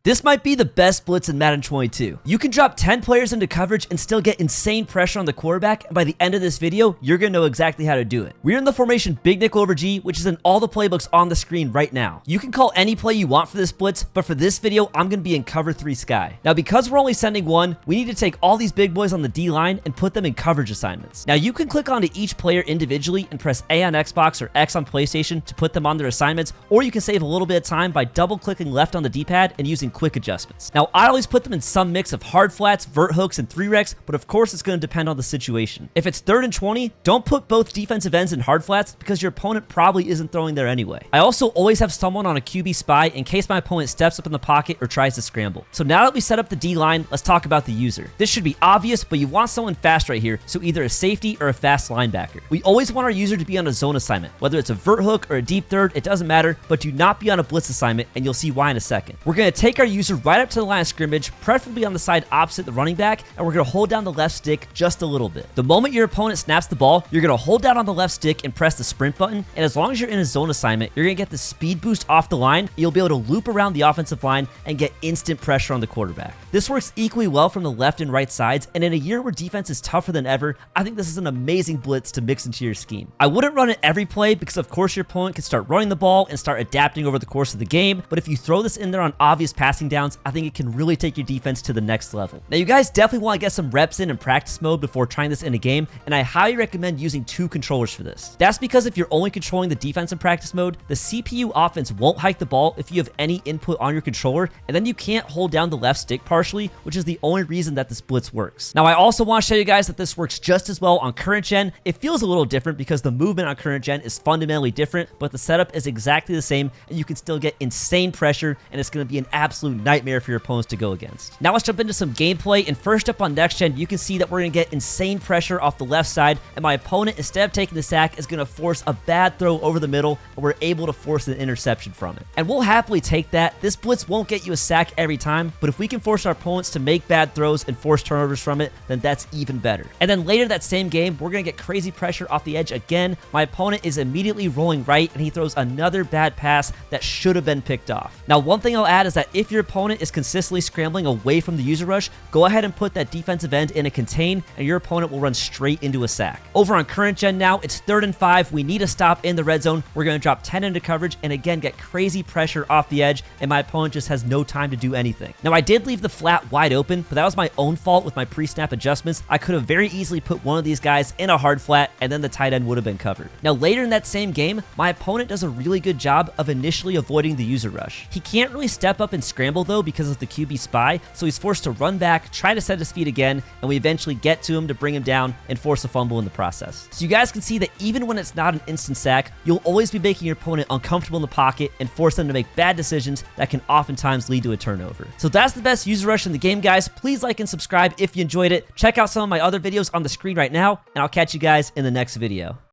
This might be the best blitz in Madden 22. You can drop 10 players into coverage and still get insane pressure on the quarterback, and by the end of this video, you're gonna know exactly how to do it. We're in the formation big nickel over G, which is in all the playbooks on the screen right now. You can call any play you want for this blitz, but for this video, I'm gonna be in cover 3 sky. Now, because we're only sending one, we need to take all these big boys on the D line and put them in coverage assignments. Now, you can click onto each player individually and press A on Xbox or X on PlayStation to put them on their assignments, or you can save a little bit of time by double-clicking left on the D-pad and using quick adjustments. Now, I always put them in some mix of hard flats, vert hooks, and 3-recs, but of course it's going to depend on the situation. If it's 3rd and 20, don't put both defensive ends in hard flats because your opponent probably isn't throwing there anyway. I also always have someone on a QB spy in case my opponent steps up in the pocket or tries to scramble. So now that we set up the D-line, let's talk about the user. This should be obvious, but you want someone fast right here, so either a safety or a fast linebacker. We always want our user to be on a zone assignment. Whether it's a vert hook or a deep third, it doesn't matter, but do not be on a blitz assignment, and you'll see why in a second. We're going to take our user right up to the line of scrimmage, preferably on the side opposite the running back, and we're going to hold down the left stick just a little bit. The moment your opponent snaps the ball, you're going to hold down on the left stick and press the sprint button, and as long as you're in a zone assignment, you're going to get the speed boost off the line, and you'll be able to loop around the offensive line and get instant pressure on the quarterback. This works equally well from the left and right sides, and in a year where defense is tougher than ever, I think this is an amazing blitz to mix into your scheme. I wouldn't run it every play because of course your opponent can start running the ball and start adapting over the course of the game, but if you throw this in there on obvious passing downs, I think it can really take your defense to the next level. Now, you guys definitely want to get some reps in practice mode before trying this in a game, and I highly recommend using 2 controllers for this. That's because if you're only controlling the defense in practice mode, the CPU offense won't hike the ball if you have any input on your controller, and then you can't hold down the left stick partially, which is the only reason that this blitz works. Now, I also want to show you guys that this works just as well on current gen. It feels a little different because the movement on current gen is fundamentally different, but the setup is exactly the same, and you can still get insane pressure, and it's going to be an absolute nightmare for your opponents to go against. Now let's jump into some gameplay, and first up on next gen, you can see that we're going to get insane pressure off the left side, and my opponent, instead of taking the sack, is going to force a bad throw over the middle, and we're able to force an interception from it. And we'll happily take that. This blitz won't get you a sack every time, but if we can force our opponents to make bad throws and force turnovers from it, then that's even better. And then later that same game, we're going to get crazy pressure off the edge again. My opponent is immediately rolling right, and he throws another bad pass that should have been picked off. Now, one thing I'll add is that if your opponent is consistently scrambling away from the user rush, go ahead and put that defensive end in a contain, and your opponent will run straight into a sack. Over on current gen now, it's 3rd and 5. We need a stop in the red zone. We're going to drop 10 into coverage and again get crazy pressure off the edge, and my opponent just has no time to do anything. Now, I did leave the flat wide open, but that was my own fault with my pre-snap adjustments. I could have very easily put one of these guys in a hard flat, and then the tight end would have been covered. Now, later in that same game, my opponent does a really good job of initially avoiding the user rush. He can't really step up and scramble though because of the QB spy, so he's forced to run back, try to set his feet again, and we eventually get to him to bring him down and force a fumble in the process. So you guys can see that even when it's not an instant sack, you'll always be making your opponent uncomfortable in the pocket and force them to make bad decisions that can oftentimes lead to a turnover. So that's the best user rush in the game, guys. Please like and subscribe if you enjoyed it. Check out some of my other videos on the screen right now, and I'll catch you guys in the next video.